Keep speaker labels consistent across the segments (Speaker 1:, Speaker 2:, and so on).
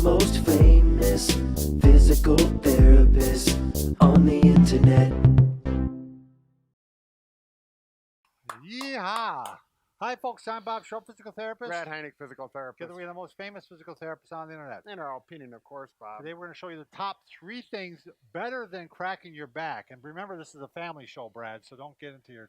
Speaker 1: most famous physical therapist on the internet.
Speaker 2: Yeehaw! Hi, folks. I'm Bob Shrupp, physical therapist.
Speaker 3: Brad Heineck, physical therapist.
Speaker 2: Together, we are the most famous physical therapists on the internet.
Speaker 3: In our opinion, of course, Bob.
Speaker 2: Today, we're going to show you the top 3 things better than cracking your back. And remember, this is a family show, Brad, so don't get into your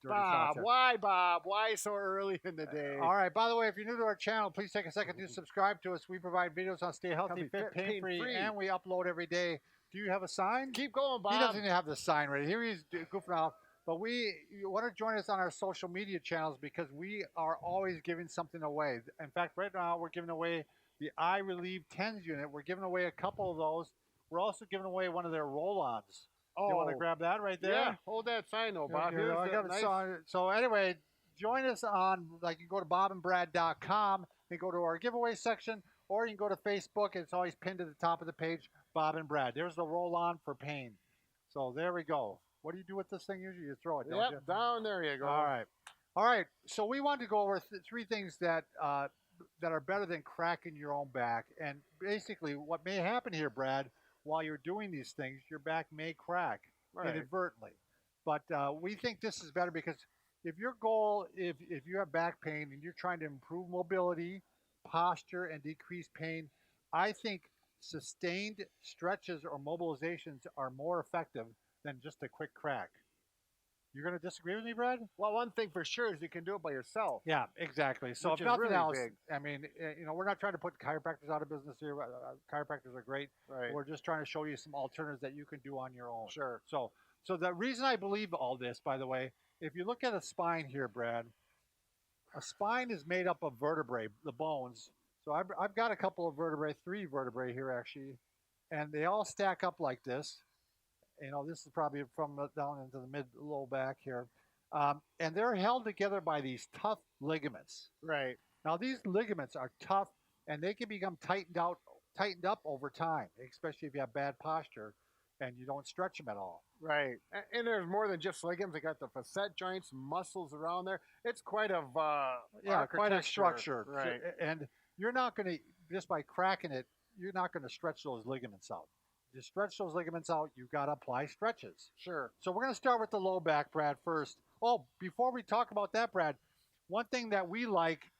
Speaker 2: dirty thoughts here.
Speaker 3: Bob? Why so early in the day?
Speaker 2: All right. By the way, if you're new to our channel, please take a second to subscribe to us. We provide videos on stay healthy, fit, pain-free, and we upload every day. Do you have a sign?
Speaker 3: Keep going, Bob.
Speaker 2: He doesn't even have the sign ready. Here he's goofing off. But you want to join us on our social media channels because we are always giving something away. In fact, right now we're giving away the iReliev 10s unit. We're giving away a couple of those. We're also giving away one of their roll-ons.
Speaker 3: Oh,
Speaker 2: you want to grab that right there?
Speaker 3: Yeah, hold that sign though, Bob.
Speaker 2: I got
Speaker 3: nice...
Speaker 2: So anyway, join us on, like, you can go to bobandbrad.com and go to our giveaway section, or you can go to Facebook. It's always pinned to the top of the page, Bob and Brad. There's the roll-on for pain. So there we go. What do you do with this thing usually? You throw it, don't you?
Speaker 3: Down there you go.
Speaker 2: All right. So we want to go over 3 things that are better than cracking your own back. And basically, what may happen here, Brad, while you're doing these things, your back may crack inadvertently. But we think this is better because if your goal, if you have back pain and you're trying to improve mobility, posture, and decrease pain, I think sustained stretches or mobilizations are more effective than just a quick crack. You're going to disagree with me, Brad?
Speaker 3: Well, one thing for sure is you can do it by yourself.
Speaker 2: Yeah, exactly. So if nothing else, I mean, we're not trying to put chiropractors out of business here. Chiropractors are great.
Speaker 3: Right.
Speaker 2: We're just trying to show you some alternatives that you can do on your own.
Speaker 3: Sure.
Speaker 2: So the reason I believe all this, by the way, if you look at a spine here, Brad, a spine is made up of vertebrae, the bones. So I've got a couple of vertebrae, 3 vertebrae here actually, and they all stack up like this. This is probably from down into the mid-low back here. And they're held together by these tough ligaments.
Speaker 3: Right.
Speaker 2: Now, these ligaments are tough, and they can become tightened up over time, especially if you have bad posture and you don't stretch them at all.
Speaker 3: Right. And there's more than just ligaments. They got the facet joints, muscles around there. It's quite a
Speaker 2: quite a structure.
Speaker 3: Right.
Speaker 2: And you're not going to, just by cracking it, you're not going to stretch those ligaments out. To stretch those ligaments out, you've got to apply stretches.
Speaker 3: Sure.
Speaker 2: So we're going to start with the low back, Brad, first. Oh, before we talk about that, Brad, one thing that we like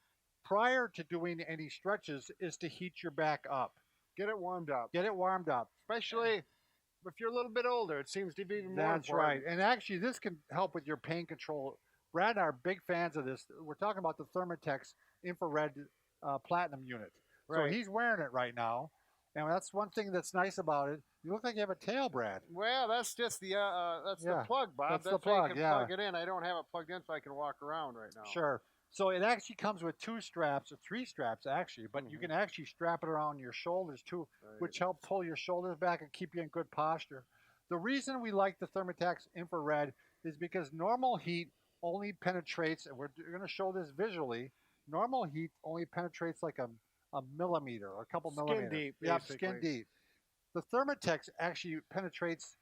Speaker 2: prior to doing any stretches is to heat your back up.
Speaker 3: Get it warmed up.
Speaker 2: Get it warmed up.
Speaker 3: Especially if you're a little bit older, it seems to be even more
Speaker 2: That's
Speaker 3: important.
Speaker 2: right. And actually, this can help with your pain control. Brad and I are big fans of this. We're talking about the Thermotex Infrared Platinum unit.
Speaker 3: Right.
Speaker 2: So he's wearing it right now. And that's one thing that's nice about it. You look like you have a tail, Brad.
Speaker 3: Well, that's just the the plug, Bob.
Speaker 2: That's the plug.
Speaker 3: You can plug it in. I don't have it plugged in, so I can walk around right now.
Speaker 2: Sure. So it actually comes with 2 straps, or 3 straps actually, but you can actually strap it around your shoulders too, which help pull your shoulders back and keep you in good posture. The reason we like the Thermotex Infrared is because normal heat only penetrates, and we're going to show this visually. Normal heat only penetrates like a millimeter or a couple millimeters.
Speaker 3: Skin deep.
Speaker 2: Yeah, skin deep. The Thermotex actually penetrates,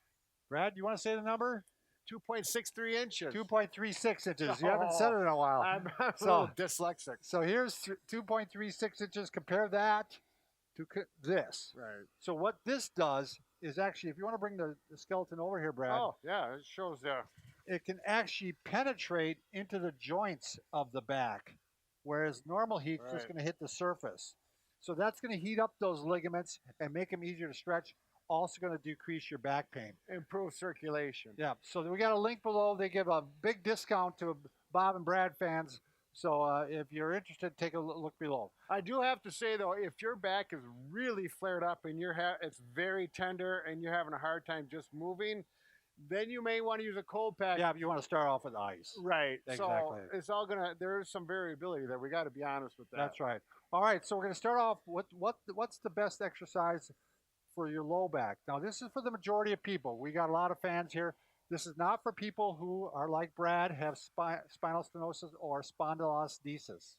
Speaker 2: Brad, you want to say the number?
Speaker 3: 2.63 inches.
Speaker 2: 2.36 inches. You haven't said it in a while.
Speaker 3: I'm a little dyslexic.
Speaker 2: So here's 2.36 inches. Compare that to this.
Speaker 3: Right.
Speaker 2: So what this does is actually, if you want to bring the skeleton over here, Brad.
Speaker 3: Oh, yeah. It shows
Speaker 2: it can actually penetrate into the joints of the back, whereas normal heat's just going to hit the surface. So that's going to heat up those ligaments and make them easier to stretch. Also going to decrease your back pain.
Speaker 3: Improve circulation.
Speaker 2: Yeah. So we got a link below. They give a big discount to Bob and Brad fans. So if you're interested, take a look below.
Speaker 3: I do have to say, though, if your back is really flared up and it's very tender and you're having a hard time just moving, then you may want to use a cold pack.
Speaker 2: Yeah, but you want to start off with ice.
Speaker 3: Right.
Speaker 2: Exactly.
Speaker 3: So it's all there's some variability there. We got to be honest with that.
Speaker 2: That's right. All right, so we're going to start off with what's the best exercise for your low back. Now, this is for the majority of people. We got a lot of fans here. This is not for people who are like Brad, have spinal stenosis or spondylolisthesis.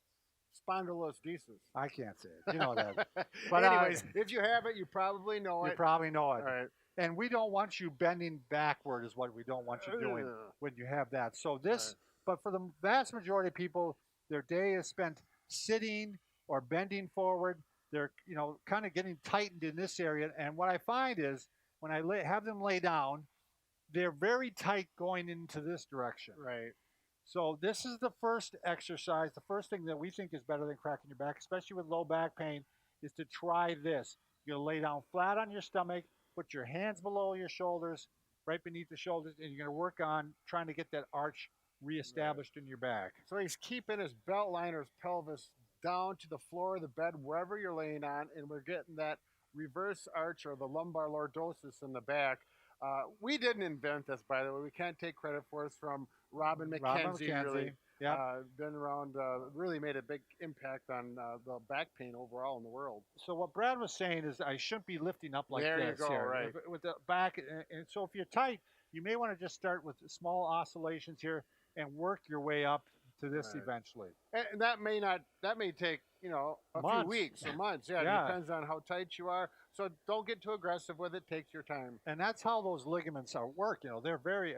Speaker 3: Spondylolisthesis.
Speaker 2: I can't say it. You know that.
Speaker 3: But anyways, if you have it, you probably know it.
Speaker 2: You probably know it.
Speaker 3: All right.
Speaker 2: And we don't want you bending backward is what we don't want you doing when you have that. So this, but for the vast majority of people, their day is spent sitting or bending forward. they're kind of getting tightened in this area. And what I find is when I have them lay down, they're very tight going into this direction.
Speaker 3: Right.
Speaker 2: So this is the first exercise. The first thing that we think is better than cracking your back, especially with low back pain, is to try this. You're gonna lay down flat on your stomach, put your hands below your shoulders, right beneath the shoulders, and you're gonna work on trying to get that arch reestablished in your back.
Speaker 3: So he's keeping his belt line or his pelvis down to the floor of the bed, wherever you're laying on, and we're getting that reverse arch or the lumbar lordosis in the back. We didn't invent this, by the way. We can't take credit for it. It's from Robin McKenzie. Really, been around, really made a big impact on the back pain overall in the world.
Speaker 2: So what Brad was saying is I shouldn't be lifting up like
Speaker 3: there
Speaker 2: this
Speaker 3: you go,
Speaker 2: here,
Speaker 3: right.
Speaker 2: with the back. And so if you're tight, you may want to just start with small oscillations here and work your way up to this
Speaker 3: Right.
Speaker 2: eventually.
Speaker 3: And that may take, a
Speaker 2: Months.
Speaker 3: few weeks or months. Yeah,
Speaker 2: Yeah.
Speaker 3: it depends on how tight you are. So don't get too aggressive with it. Takes your time.
Speaker 2: And that's how those ligaments are work. They're very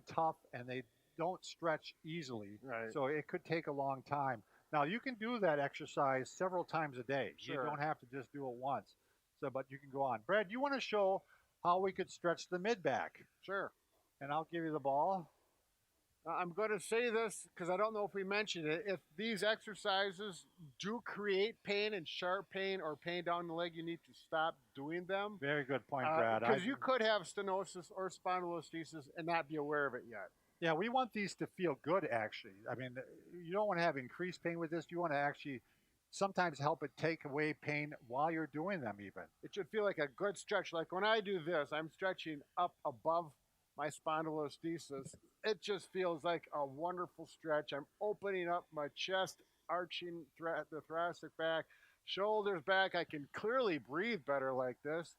Speaker 2: tough, and they don't stretch easily.
Speaker 3: Right.
Speaker 2: So it could take a long time. Now you can do that exercise several times a day.
Speaker 3: Sure.
Speaker 2: You don't have to just do it once. So, but you can go on. Brad, you want to show how we could stretch the mid back?
Speaker 3: Sure.
Speaker 2: And I'll give you the ball.
Speaker 3: I'm going to say this because I don't know if we mentioned it. If these exercises do create pain and sharp pain or pain down the leg, you need to stop doing them.
Speaker 2: Very good point, Brad.
Speaker 3: Because you could have stenosis or spondylolisthesis and not be aware of it yet.
Speaker 2: Yeah, we want these to feel good, actually. I mean, you don't want to have increased pain with this. You want to actually sometimes help it take away pain while you're doing them even.
Speaker 3: It should feel like a good stretch. Like when I do this, I'm stretching up above my spondylolisthesis. It just feels like a wonderful stretch. I'm opening up my chest, arching the thoracic back, shoulders back. I can clearly breathe better like this.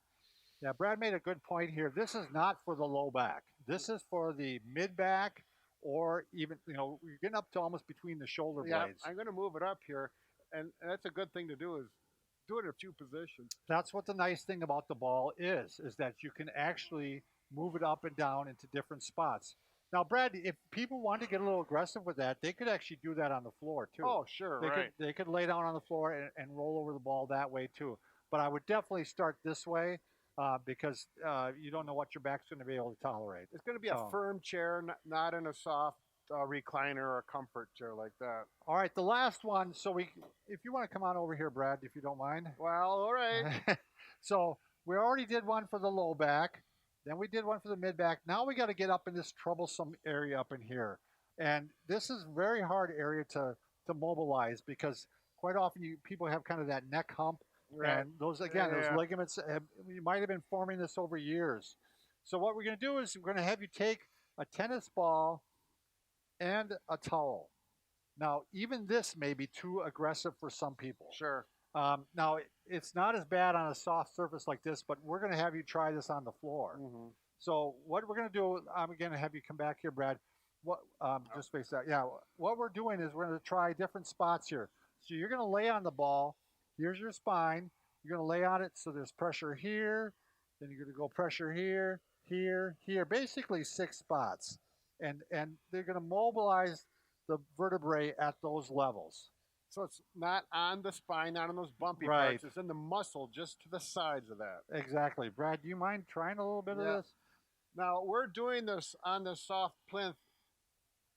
Speaker 2: Yeah, Brad made a good point here. This is not for the low back. This is for the mid back, or even, you're getting up to almost between the shoulder blades.
Speaker 3: I'm going to move it up here. And that's a good thing to do, is do it in a few positions.
Speaker 2: That's what the nice thing about the ball is that you can actually move it up and down into different spots. Now, Brad, if people want to get a little aggressive with that, they could actually do that on the floor too.
Speaker 3: Oh, sure, right.
Speaker 2: They could lay down on the floor and roll over the ball that way too. But I would definitely start this way because you don't know what your back's going to be able to tolerate.
Speaker 3: It's going to be a firm chair, not in a soft recliner or a comfort chair like that.
Speaker 2: All right, the last one. So if you want to come on over here, Brad, if you don't mind.
Speaker 3: Well, all right.
Speaker 2: So we already did one for the low back. Then we did one for the mid back. Now we got to get up in this troublesome area up in here. And this is a very hard area to mobilize because quite often people have kind of that neck hump.
Speaker 3: Right.
Speaker 2: And those ligaments, you might have been forming this over years. So what we're going to do is we're going to have you take a tennis ball and a towel. Now, even this may be too aggressive for some people.
Speaker 3: Sure.
Speaker 2: Now, it's not as bad on a soft surface like this, but we're going to have you try this on the floor.
Speaker 3: Mm-hmm.
Speaker 2: So what we're going to do, I'm going to have you come back here, Brad. Just face that. Yeah. What we're doing is we're going to try different spots here. So you're going to lay on the ball. Here's your spine. You're going to lay on it so there's pressure here. Then you're going to go pressure here, here, here. Basically 6 spots. And they're going to mobilize the vertebrae at those levels.
Speaker 3: So it's not on the spine, not on those bumpy
Speaker 2: Right.
Speaker 3: parts. It's in the muscle, just to the sides of that.
Speaker 2: Exactly. Brad, do you mind trying a little bit of this?
Speaker 3: Now, we're doing this on the soft plinth.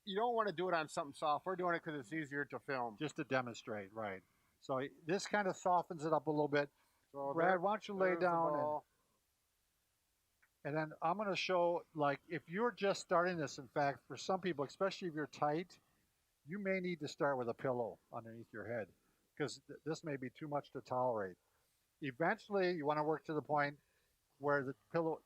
Speaker 3: You don't want to do it on something soft. We're doing it because it's easier to film.
Speaker 2: Just to demonstrate, right. So this kind of softens it up a little bit.
Speaker 3: So
Speaker 2: Brad, why don't you lay
Speaker 3: there's the
Speaker 2: down
Speaker 3: ball.
Speaker 2: and then I'm going to show, like, if you're just starting this, in fact, for some people, especially if you're tight, you may need to start with a pillow underneath your head because this may be too much to tolerate. Eventually, you want to work to the point where the pillow,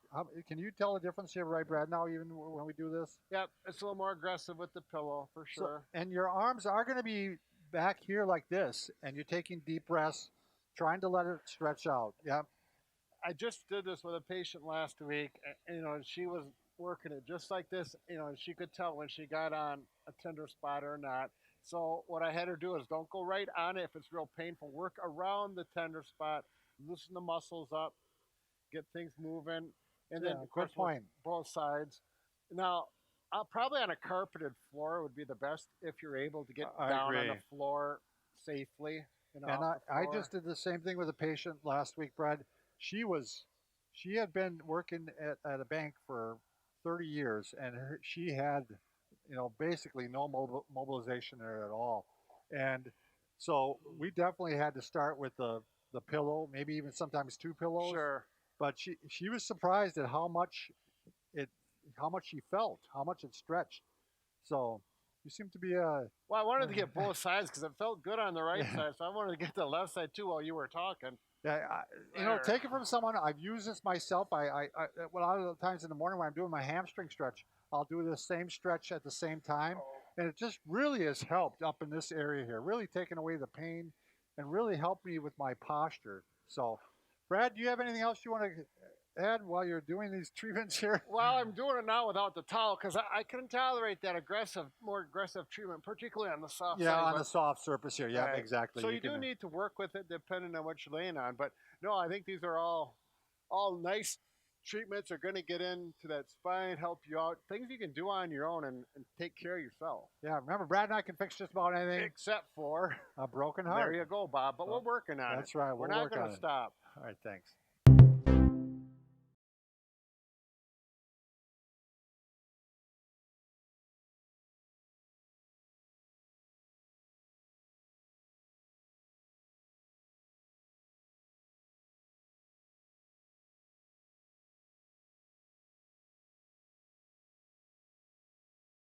Speaker 2: can you tell the difference here, right, Brad, now even when we do this?
Speaker 3: Yep, it's a little more aggressive with the pillow, for sure.
Speaker 2: So, and your arms are going to be back here like this, and you're taking deep breaths, trying to let it stretch out. Yep.
Speaker 3: I just did this with a patient last week, and she was working it just like this, and she could tell when she got on a tender spot or not. So what I had her do is don't go right on it if it's real painful. Work around the tender spot, loosen the muscles up, get things moving, and then of course both sides. Now, probably on a carpeted floor would be the best if you're able to get down on the floor safely. you know,
Speaker 2: And
Speaker 3: off the
Speaker 2: I
Speaker 3: floor.
Speaker 2: just did the same thing with a patient last week, Brad. She had been working at a bank for 30 years, and she had, basically no mobilization there at all. And so we definitely had to start with the pillow, maybe even sometimes two pillows.
Speaker 3: Sure.
Speaker 2: But she was surprised at it, how much she felt, how much it stretched. So you seem to be
Speaker 3: Well, I wanted to get both sides because it felt good on the right
Speaker 2: yeah.
Speaker 3: side, so I wanted to get the left side too while you were talking.
Speaker 2: Yeah,
Speaker 3: There.
Speaker 2: take it from someone. I've used this myself. A lot of the times in the morning when I'm doing my hamstring stretch, I'll do the same stretch at the same time, and it just really has helped up in this area here. Really taken away the pain, and really helped me with my posture. So, Brad, do you have anything else you want to add while you're doing these treatments here?
Speaker 3: Well, I'm doing it now without the towel because I couldn't tolerate that more aggressive treatment, particularly on the soft
Speaker 2: Yeah,
Speaker 3: side.
Speaker 2: on the soft surface here. Yeah,
Speaker 3: Right.
Speaker 2: exactly.
Speaker 3: So you do need to work with it depending on what you're laying on. But no, I think these are all nice treatments. Are going to get into that spine, help you out. Things you can do on your own and take care of yourself.
Speaker 2: Yeah, remember, Brad and I can fix just about anything
Speaker 3: Except for
Speaker 2: a broken heart.
Speaker 3: there you go, Bob. But we're working on it.
Speaker 2: That's right.
Speaker 3: We're
Speaker 2: We'll
Speaker 3: not
Speaker 2: work
Speaker 3: going
Speaker 2: on
Speaker 3: to
Speaker 2: it.
Speaker 3: stop.
Speaker 2: All right, thanks.